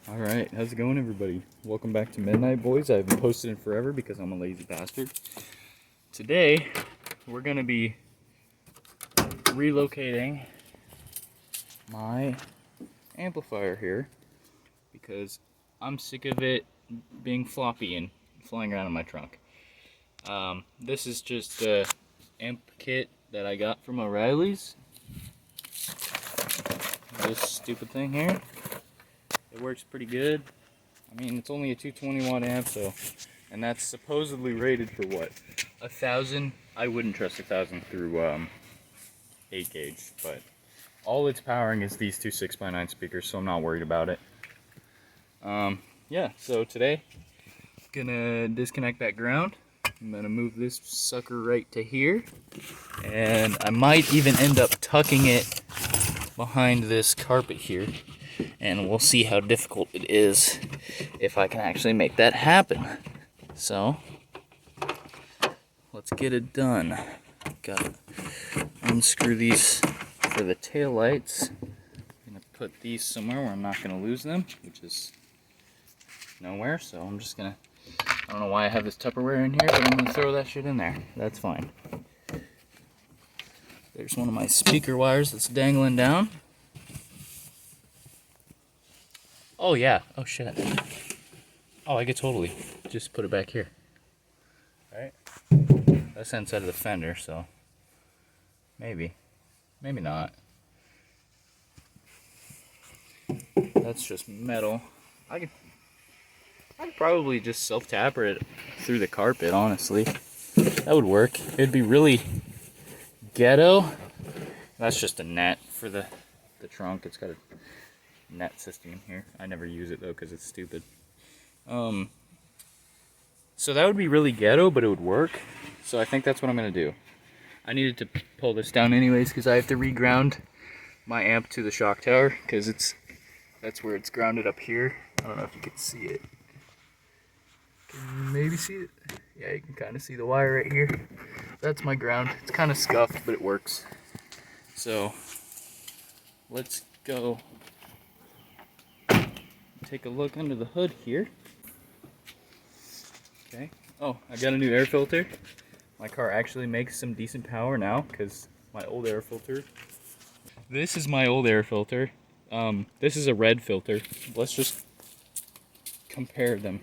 Alright, how's it going, everybody? Welcome back to Midnight Boys. I haven't posted in forever because I'm a lazy bastard. Today, we're going to be relocating my amplifier here because I'm sick of it being floppy and flying around in my trunk. This is just the amp kit that I got from O'Reilly's. This stupid thing here. It works pretty good. I mean, it's only a 220 watt amp, and that's supposedly rated for what? 1,000? I wouldn't trust 1,000 through 8 gauge, but all it's powering is these two 6x9 speakers, so I'm not worried about it. Yeah, so today, gonna disconnect that ground. I'm gonna move this sucker right to here, and I might even end up tucking it behind this carpet here. And we'll see how difficult it is if I can actually make that happen. So, let's get it done. Gotta unscrew these for the tail lights. I'm gonna put these somewhere where I'm not gonna lose them, which is nowhere. So I'm just gonna, I don't know why I have this Tupperware in here, but I'm gonna throw that shit in there. That's fine. There's one of my speaker wires that's dangling down. Oh yeah, oh shit. Oh, I could totally just put it back here. Right? That's inside of the fender, so maybe not. That's just metal. I could probably just self-tapper it through the carpet, honestly. That would work. It'd be really ghetto. That's just a net for the trunk. It's got a net system here. I never use it though because it's stupid. So that would be really ghetto, but it would work. So I think that's what I'm gonna do. I needed to pull this down anyways because I have to reground my amp to the shock tower because that's where it's grounded up here. I don't know if you can see it. Can you maybe see it? Yeah, you can kind of see the wire right here. That's my ground. It's kind of scuffed, but it works. So let's go take a look under the hood here. Okay. Oh, I got a new air filter. My car actually makes some decent power now because my old air filter. This is my old air filter. This is a red filter. Let's just compare them.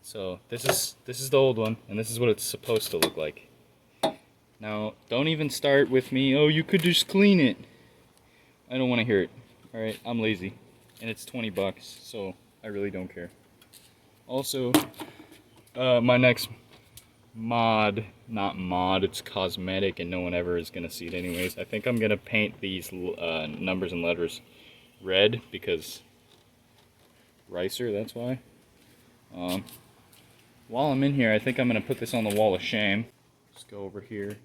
So this is the old one, and this is what it's supposed to look like. Now, don't even start with me. Oh, you could just clean it. I don't want to hear it. Alright, I'm lazy. And it's 20 bucks, so I really don't care. Also, my next not mod, it's cosmetic and no one ever is going to see it anyways. I think I'm going to paint these numbers and letters red because Ricer, that's why. While I'm in here, I think I'm going to put this on the wall of shame. Just go over here.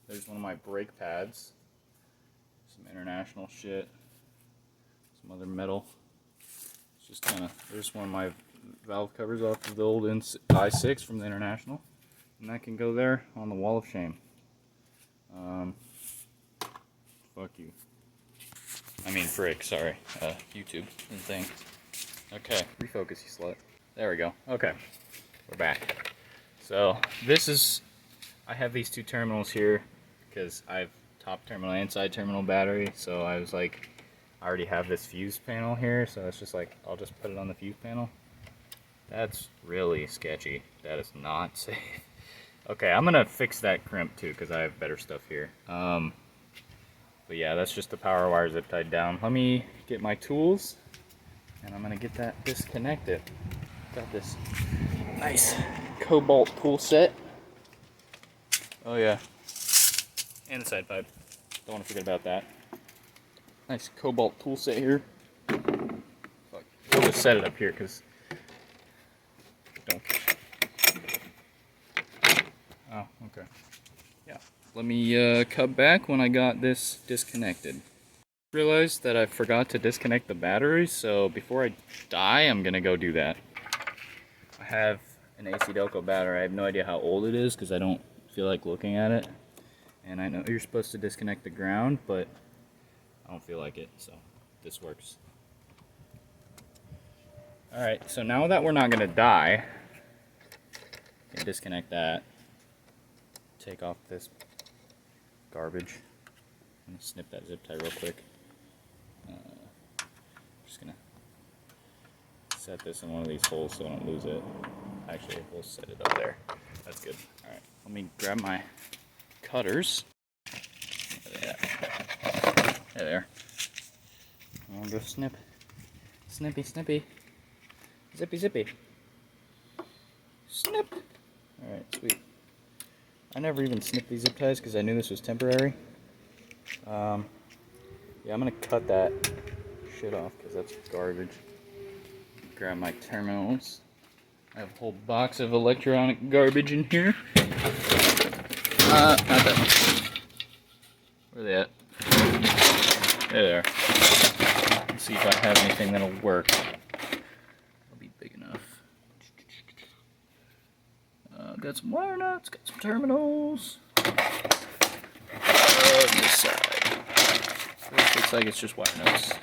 There's one of my brake pads. Some international shit. Some other metal. It's just kind of, there's one of my valve covers off of the old i6 from the International. And that can go there on the wall of shame. Fuck you. I mean frick, sorry. YouTube and thing. Okay, refocus, you slut. There we go. Okay, we're back. So this is, I have these two terminals here because I have top terminal and side terminal battery. So I was like, I already have this fuse panel here, so it's just like, I'll just put it on the fuse panel. That's really sketchy. That is not safe. Okay, I'm gonna fix that crimp too, because I have better stuff here. But yeah, that's just the power wire zip tied down. Let me get my tools, and I'm gonna get that disconnected. Got this nice cobalt tool set. Oh yeah, and the side pipe. Don't want to forget about that. Nice cobalt tool set here. Fuck. We'll just set it up here because don't. Oh, okay. Yeah. Let me cut back when I got this disconnected. Realized that I forgot to disconnect the batteries, so before I die, I'm gonna go do that. I have an AC Delco battery. I have no idea how old it is because I don't feel like looking at it. And I know you're supposed to disconnect the ground, but I don't feel like it, so this works. Alright, so now that we're not going to die, I can disconnect that. Take off this garbage. I'm going to snip that zip tie real quick. Just going to set this in one of these holes so I don't lose it. Actually, we'll set it up there. That's good. Alright, let me grab my cutters. There they are. I'll go snip. Snippy, snippy. Zippy, zippy. Snip! Alright, sweet. I never even snipped these zip ties because I knew this was temporary. Yeah, I'm gonna cut that shit off because that's garbage. Grab my terminals. I have a whole box of electronic garbage in here. Not that one. Where are they at? There they are. Let's see if I have anything that'll work. It'll be big enough. Got some wire nuts, got some terminals. This side. This looks like it's just wire nuts.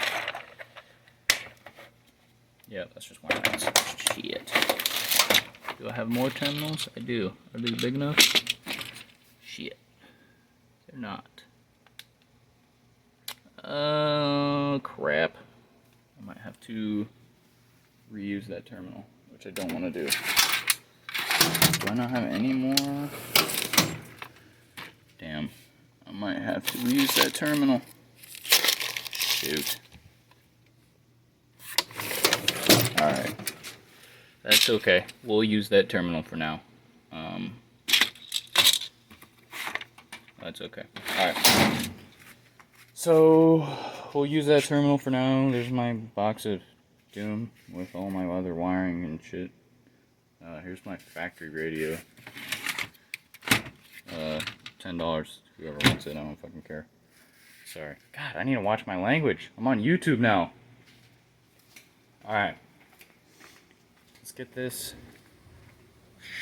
Yeah, that's just wire nuts. Shit. Do I have more terminals? I do. Are they big enough? Shit. They're not. Oh, crap. I might have to reuse that terminal, which I don't want to do. Do I not have any more? Damn. I might have to reuse that terminal. Shoot. Alright. That's okay. We'll use that terminal for now. That's okay. Alright. So, we'll use that terminal for now. There's my box of Doom with all my other wiring and shit. Here's my factory radio. $10. Whoever wants it, I don't fucking care. Sorry. God, I need to watch my language. I'm on YouTube now. Alright. Let's get this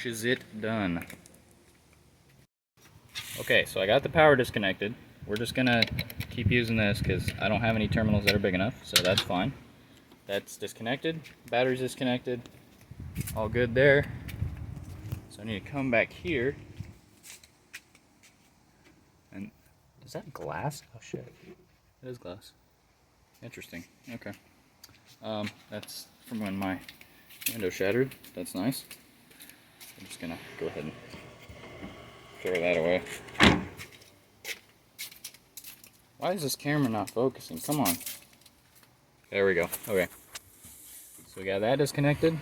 shizit done. Okay, so I got the power disconnected. We're just gonna keep using this because I don't have any terminals that are big enough, so that's fine. That's disconnected. Battery's disconnected. All good there. So I need to come back here. And is that glass? Oh shit. It is glass. Interesting. Okay. That's from when my window shattered. That's nice. I'm just gonna go ahead and throw that away. Why is this camera not focusing? Come on. There we go. Okay. So we got that disconnected.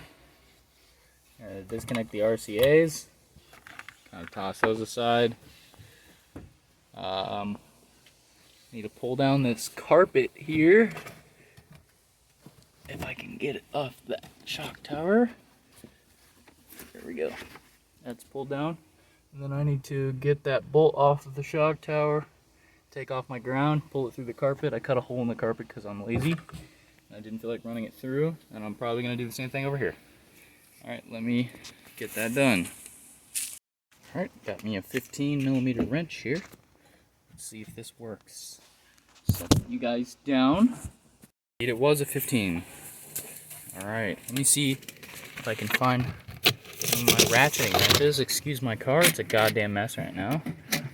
Disconnect the RCAs. Kind of toss those aside. Need to pull down this carpet here. If I can get it off that shock tower. There we go. That's pulled down. And then I need to get that bolt off of the shock tower. Take off my ground, pull it through the carpet. I cut a hole in the carpet because I'm lazy. I didn't feel like running it through, and I'm probably going to do the same thing over here. Alright, let me get that done. Alright, got me a 15mm wrench here. Let's see if this works. Set you guys down. It was a 15. Alright, let me see if I can find some of my ratcheting wrenches. Excuse my car, it's a goddamn mess right now.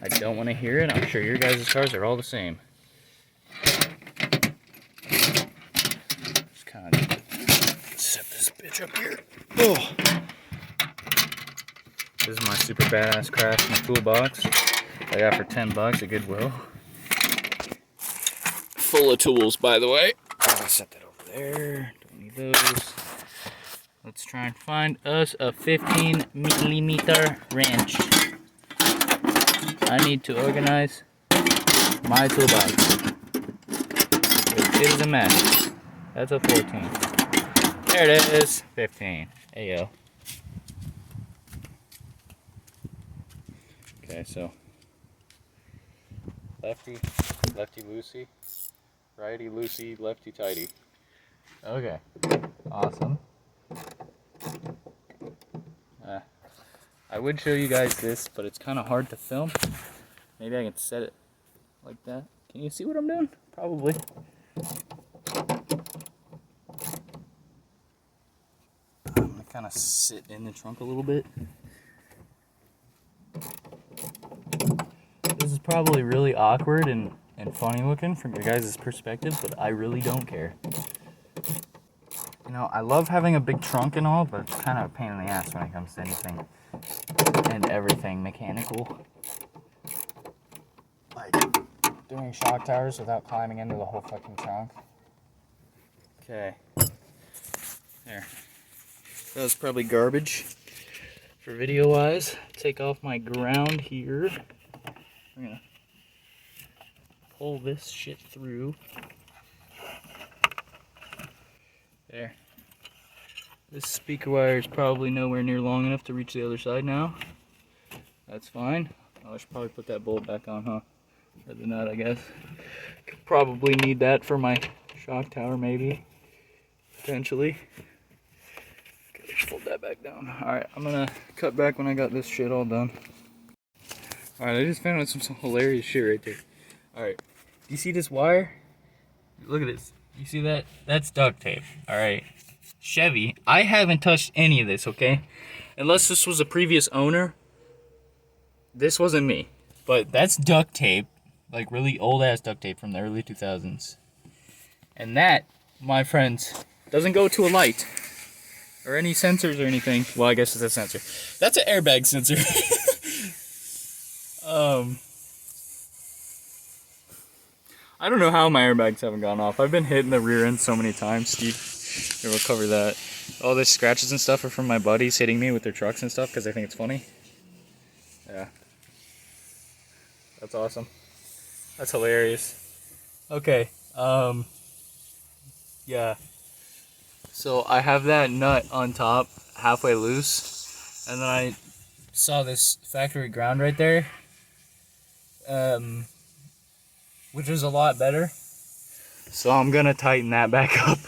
I don't want to hear it. I'm sure your guys' cars are all the same. Just kind of set this bitch up here. Oh. This is my super badass Craftsman toolbox I got for $10 at Goodwill. Full of tools, by the way. I'll set that over there. Don't need those. Let's try and find us a 15mm wrench. I need to organize my toolbox. It is a mess. That's a 14. There it is. 15. Ayo. Okay, so lefty loosey, righty loosey, lefty tighty. Okay, awesome. I would show you guys this, but it's kind of hard to film. Maybe I can set it like that. Can you see what I'm doing? Probably. kind of sit in the trunk a little bit. This is probably really awkward and funny looking from your guys' perspective, but I really don't care. You know, I love having a big trunk and all, but it's kind of a pain in the ass when it comes to anything and everything mechanical. Like doing shock towers without climbing into the whole fucking trunk. Okay. There. That was probably garbage for video wise. Take off my ground here. I'm gonna pull this shit through. There. This speaker wire is probably nowhere near long enough to reach the other side now. That's fine. Oh, I should probably put that bolt back on, huh? Or the nut, I guess. Could probably need that for my shock tower, maybe. Potentially. Okay, fold that back down. Alright, I'm gonna cut back when I got this shit all done. Alright, I just found out some hilarious shit right there. Alright, do you see this wire? Look at this. You see that? That's duct tape. Alright. Chevy, I haven't touched any of this, okay? Unless this was a previous owner. This wasn't me. But that's duct tape. Like really old ass duct tape from the early 2000s. And that, my friends, doesn't go to a light. Or any sensors or anything. Well, I guess it's a sensor. That's an airbag sensor. I don't know how my airbags haven't gone off. I've been hit in the rear end so many times, Steve. Here, we'll cover that. All the scratches and stuff are from my buddies hitting me with their trucks and stuff because they think it's funny. Yeah. That's awesome. That's hilarious. Okay. Yeah. So I have that nut on top, halfway loose, and then I saw this factory ground right there, which is a lot better. So I'm gonna tighten that back up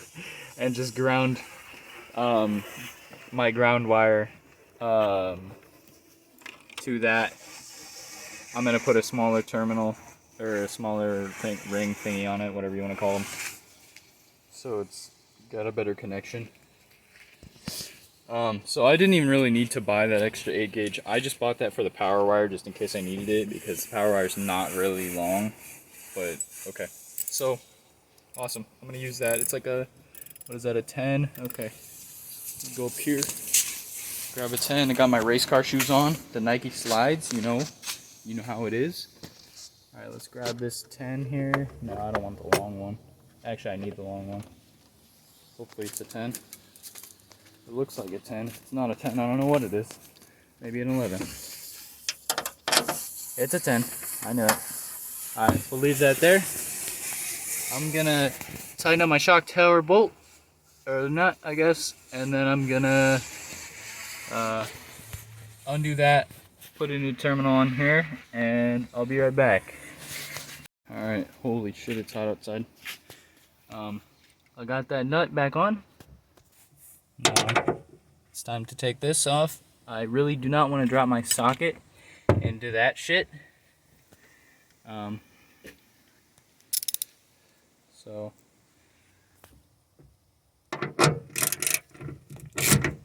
and just ground my ground wire to that. I'm gonna put a smaller terminal or a smaller ring thingy on it, whatever you want to call them, so it's got a better connection. So I didn't even really need to buy that extra 8 gauge. I just bought that for the power wire just in case I needed it, because the power wire is not really long. But okay, so awesome. I'm gonna use that. It's like a, what is that, a 10? Okay, go up here, grab a 10. I got my race car shoes on, the Nike slides. You know how it is. All right, let's grab this 10 here. No, I don't want the long one. Actually, I need the long one. Hopefully it's a 10. It looks like a 10. It's not a 10. I don't know what it is. Maybe an 11. It's a 10. I know it. Alright, we'll leave that there. I'm gonna tighten up my shock tower bolt, or nut, I guess, and then I'm gonna undo that, put a new terminal on here, and I'll be right back. Alright, holy shit, it's hot outside. I got that nut back on. Now it's time to take this off. I really do not want to drop my socket into that shit. So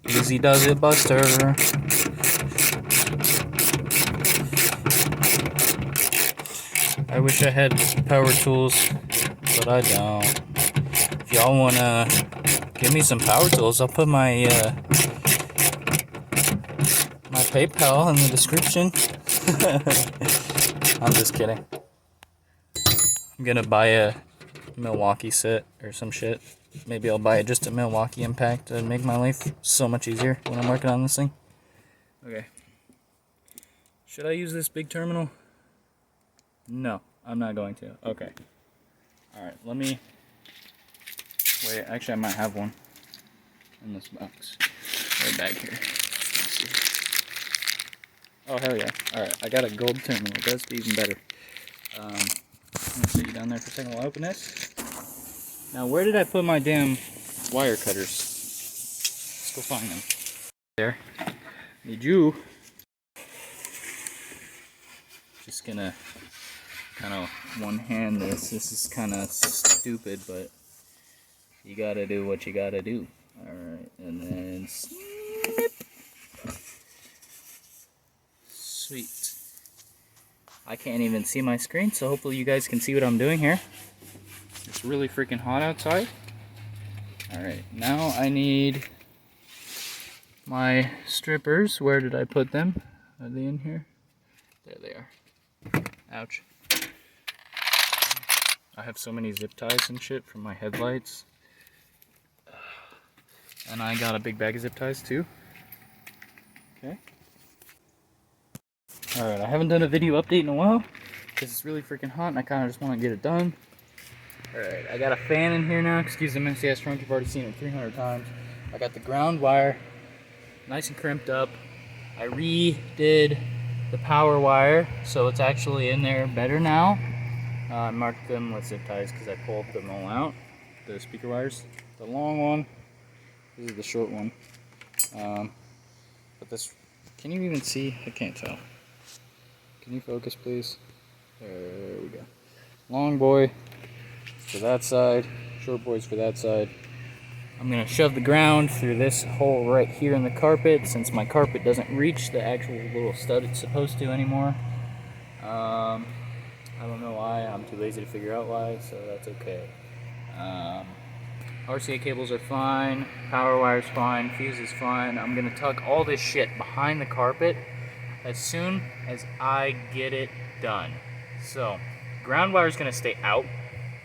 easy does it, Buster. I wish I had power tools, but I don't. If y'all wanna give me some power tools, I'll put my my PayPal in the description. I'm just kidding. I'm gonna buy a Milwaukee set or some shit. Maybe I'll buy just a Milwaukee Impact to make my life so much easier when I'm working on this thing. Okay. Should I use this big terminal? No, I'm not going to. Okay. Alright, let me... Wait, actually I might have one in this box. Right back here. Let's see. Oh, hell yeah. Alright, I got a gold terminal. That's even better. I'm gonna sit you down there for a second while I open this. Now, where did I put my damn wire cutters? Let's go find them. There. Need you. Just gonna kind of one-hand this. This is kind of stupid, but you gotta do what you gotta do. Alright, and then Sweet. I can't even see my screen, so hopefully you guys can see what I'm doing here. It's really freaking hot outside. Alright, now I need my strippers. Where did I put them? Are they in here? There they are. Ouch. I have so many zip ties and shit from my headlights. And I got a big bag of zip ties too. Okay. Alright, I haven't done a video update in a while because it's really freaking hot and I kind of just want to get it done. Alright, I got a fan in here now. Excuse the messy ass trunk, you've already seen it 300 times. I got the ground wire nice and crimped up. I redid the power wire so it's actually in there better now. I marked them with zip ties because I pulled them all out. The speaker wires. The long one. This is the short one. But this, can you even see? I can't tell. Can you focus, please? There we go. Long boy for that side, short boys for that side. I'm gonna shove the ground through this hole right here in the carpet since my carpet doesn't reach the actual little stud it's supposed to anymore. I don't know why, I'm too lazy to figure out why, so that's okay. RCA cables are fine, power wire's fine, fuse is fine. I'm gonna tuck all this shit behind the carpet as soon as I get it done. So, ground wire is gonna stay out,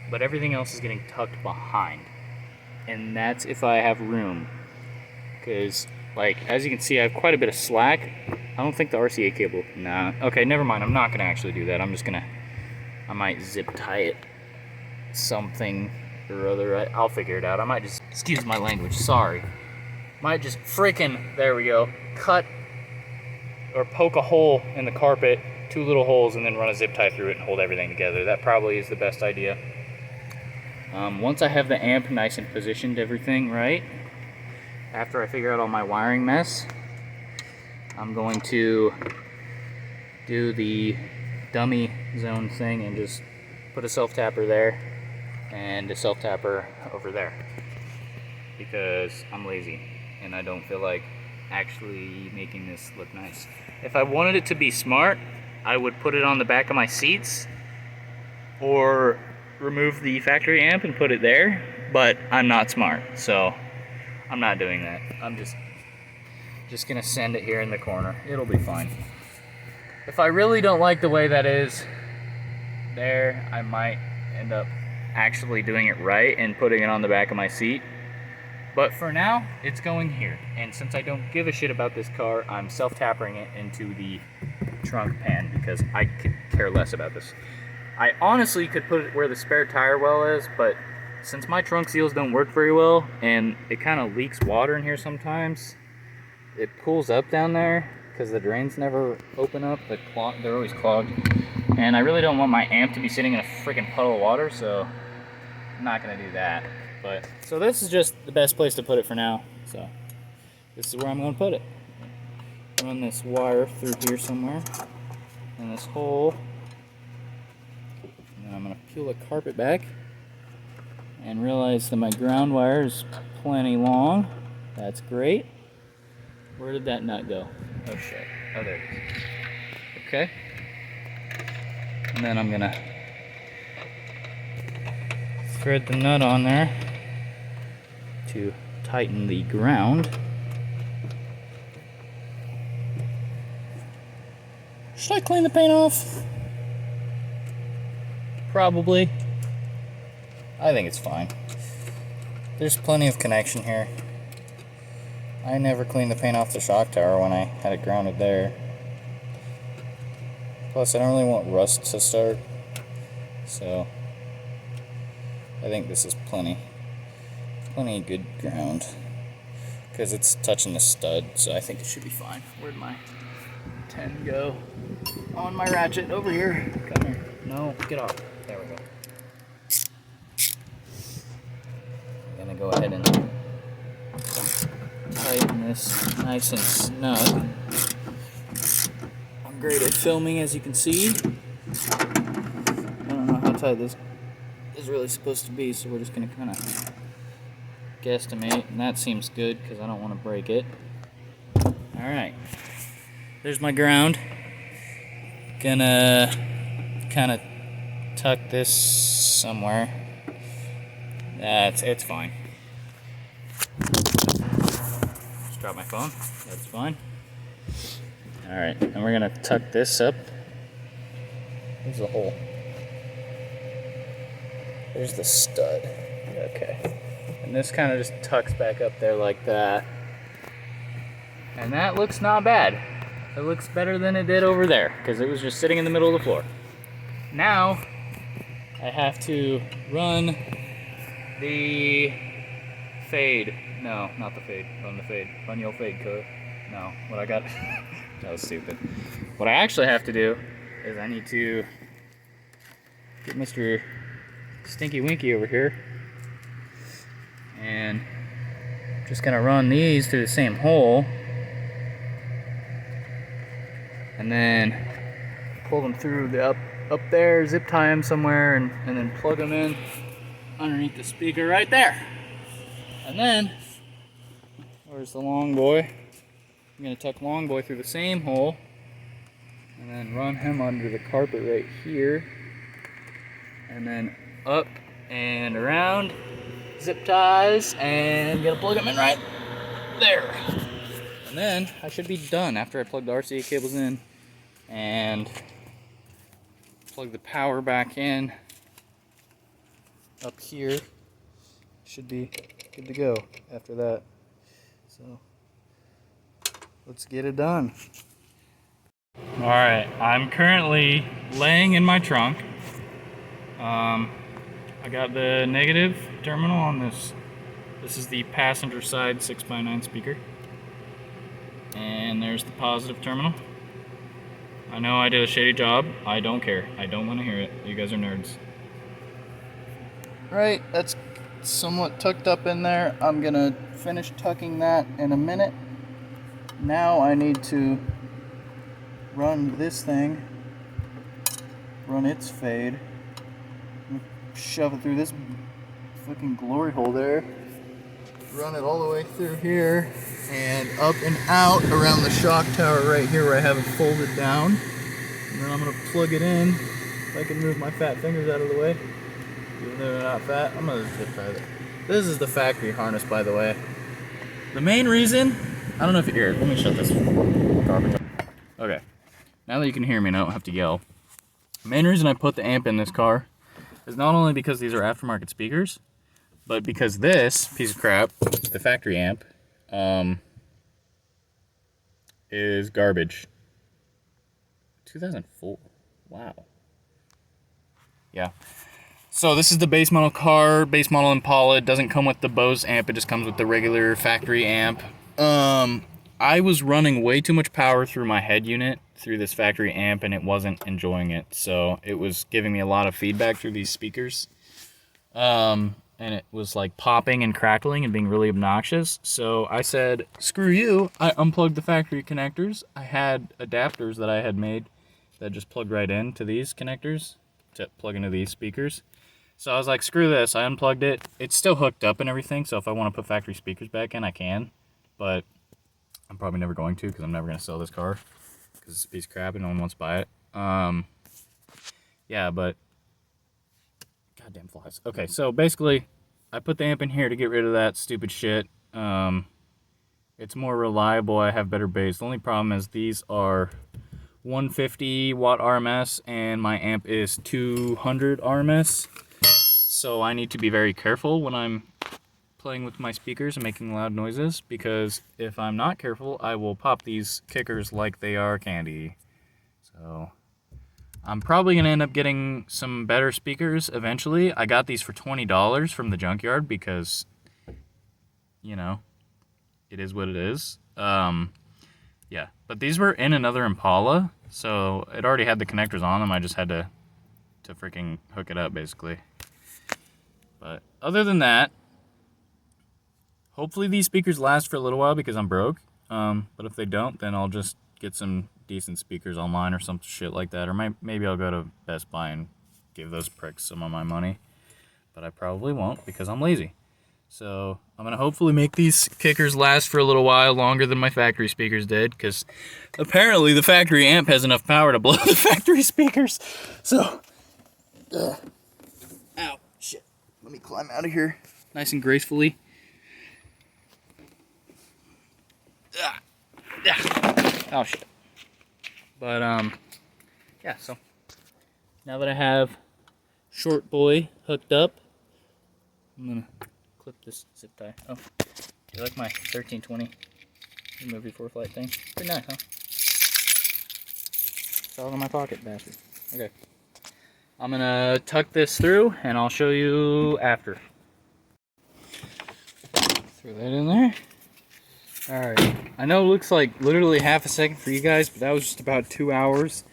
but everything else is getting tucked behind. And that's if I have room. Because, like, as you can see, I have quite a bit of slack. I don't think the RCA cable, nah. Okay, never mind, I'm not gonna actually do that. I might zip tie it something or other. I'll figure it out. I might just, excuse my language, sorry. Might just freaking, there we go, cut or poke a hole in the carpet, 2 little holes, and then run a zip tie through it and hold everything together. That probably is the best idea. Once I have the amp nice and positioned everything right, after I figure out all my wiring mess, I'm going to do the dummy zone thing and just put a self-tapper there and a self-tapper over there because I'm lazy and I don't feel like actually making this look nice. If I wanted it to be smart, I would put it on the back of my seats or remove the factory amp and put it there, but I'm not smart, so I'm not doing that. I'm just gonna send it here in the corner. It'll be fine. If I really don't like the way that is there, I might end up actually doing it right and putting it on the back of my seat. But for now, it's going here. And since I don't give a shit about this car, I'm self-tappering it into the trunk pan because I could care less about this. I honestly could put it where the spare tire well is, but since my trunk seals don't work very well and it kind of leaks water in here sometimes, it pulls up down there because the drains never open up. They're always clogged. And I really don't want my amp to be sitting in a freaking puddle of water, so I'm not gonna do that. So this is just the best place to put it for now. So this is where I'm gonna put it. Run this wire through here somewhere in this hole. And then I'm gonna peel the carpet back and realize that my ground wire is plenty long. That's great. Where did that nut go? Oh shit. Oh, there it is. Okay. And then I'm gonna thread the nut on there to tighten the ground. Should I clean the paint off? Probably. I think it's fine. There's plenty of connection here. I never cleaned the paint off the shock tower when I had it grounded there. Plus, I don't really want rust to start. So, I think this is plenty good ground. Because it's touching the stud, so I think it should be fine. Where'd my 10 go? On my ratchet, over here. Come here. No, get off. There we go. I'm gonna go ahead and tighten this nice and snug. I'm great at filming, as you can see. I don't know how tight this is really supposed to be, so we're just gonna kind of guesstimate, and that seems good because I don't want to break it. Alright, there's my ground. Gonna kind of tuck this somewhere. It's fine. Just drop my phone. That's fine. Alright, and we're gonna tuck this up. There's the hole. There's the stud. Okay. And this kind of just tucks back up there like that. And that looks not bad. It looks better than it did over there, because it was just sitting in the middle of the floor. Now, I have to run the fade. No, not the fade. Run the fade. Run your fade, cuz. No, what I got... That was stupid. What I actually have to do is I need to get Mr. Stinky Winky over here. And just gonna run these through the same hole. And then pull them through the up there, zip tie them somewhere, and then plug them in underneath the speaker right there. And then, where's the long boy? I'm gonna tuck long boy through the same hole, and then run him under the carpet right here, and then up and around, zip ties, and gonna plug them in right there. And then I should be done after I plug the RCA cables in and plug the power back in up here. Should be good to go after that. So let's get it done. Alright, I'm currently laying in my trunk. I got the negative terminal on this. This is the passenger side 6x9 speaker. And there's the positive terminal. I know I did a shady job. I don't care. I don't want to hear it. You guys are nerds. Right, that's somewhat tucked up in there. I'm gonna finish tucking that in a minute. Now I need to run this thing, run its fade, shove it through this fucking glory hole there, run it all the way through here, and up and out around the shock tower right here where I have it folded down. And then I'm gonna plug it in. If I can move my fat fingers out of the way, even though they're not fat, I'm gonna zip tie it. This is the factory harness, by the way. The main reason, I don't know if you hear it. Let me shut this garbage up. Okay, now that you can hear me and I don't have to yell. The main reason I put the amp in this car is not only because these are aftermarket speakers, but because this piece of crap, the factory amp, is garbage. 2004. Wow. Yeah. So this is the base model car, base model Impala. It doesn't come with the Bose amp, it just comes with the regular factory amp. I was running way too much power through my head unit through this factory amp, and it wasn't enjoying it. So it was giving me a lot of feedback through these speakers. And it was like popping and crackling and being really obnoxious. So I said, screw you. I unplugged the factory connectors. I had adapters that I had made that just plugged right into these connectors to plug into these speakers. So I was like, screw this. I unplugged it. It's still hooked up and everything, so if I want to put factory speakers back in, I can. But I'm probably never going to, because I'm never going to sell this car, because it's a piece of crap and no one wants to buy it. Yeah, but goddamn flies. Okay, so basically, I put the amp in here to get rid of that stupid shit. It's more reliable. I have better bass. The only problem is these are 150 watt RMS, and my amp is 200 RMS. So I need to be very careful when I'm playing with my speakers and making loud noises, because if I'm not careful, I will pop these kickers like they are candy. So I'm probably going to end up getting some better speakers eventually. I got these for $20 from the junkyard because, you know, it is what it is. Yeah, but these were in another Impala, so it already had the connectors on them. I just had to freaking hook it up, basically. But other than that, hopefully these speakers last for a little while because I'm broke. But if they don't, then I'll just get some decent speakers online or some shit like that. Or maybe I'll go to Best Buy and give those pricks some of my money. But I probably won't because I'm lazy. So I'm gonna hopefully make these kickers last for a little while longer than my factory speakers did, because apparently the factory amp has enough power to blow the factory speakers. So, ow, shit. Let me climb out of here nice and gracefully. Oh shit. But yeah, so now that I have Short Boy hooked up, I'm gonna clip this zip tie. Oh, you like my 1320 remove before flight thing? Pretty nice, huh? It's all in my pocket, bastard. Okay. I'm gonna tuck this through and I'll show you after. Throw that in there. Alright. I know it looks like literally half a second for you guys, but that was just about 2 hours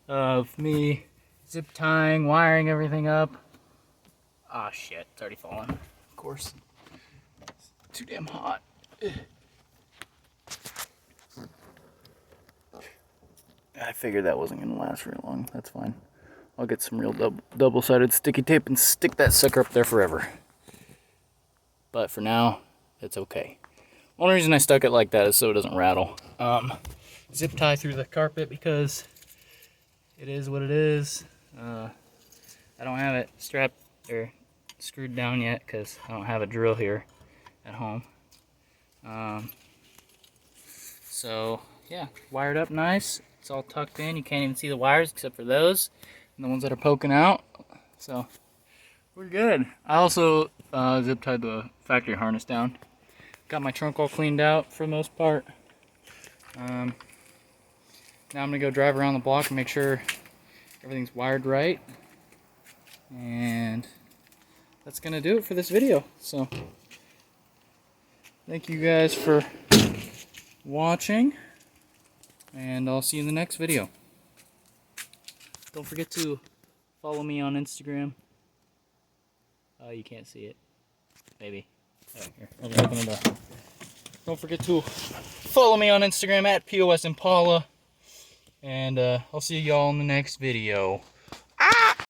of me zip tying, wiring everything up. Ah, shit. It's already fallen. Of course. It's too damn hot. I figured that wasn't going to last very long. That's fine. I'll get some real double-sided sticky tape and stick that sucker up there forever. But for now, it's okay. Only reason I stuck it like that is so it doesn't rattle. Zip tie through the carpet because it is what it is. I don't have it strapped or screwed down yet because I don't have a drill here at home. So yeah, wired up nice. It's all tucked in. You can't even see the wires except for those and the ones that are poking out. So we're good. I also zip tied the factory harness down. Got my trunk all cleaned out for the most part. Now I'm gonna go drive around the block and make sure everything's wired right. And that's gonna do it for this video. So thank you guys for watching, and I'll see you in the next video. Don't forget to follow me on Instagram. You can't see it. Maybe. Oh, here. Okay, open the door. Don't forget to follow me on Instagram at POS Impala. And I'll see y'all in the next video.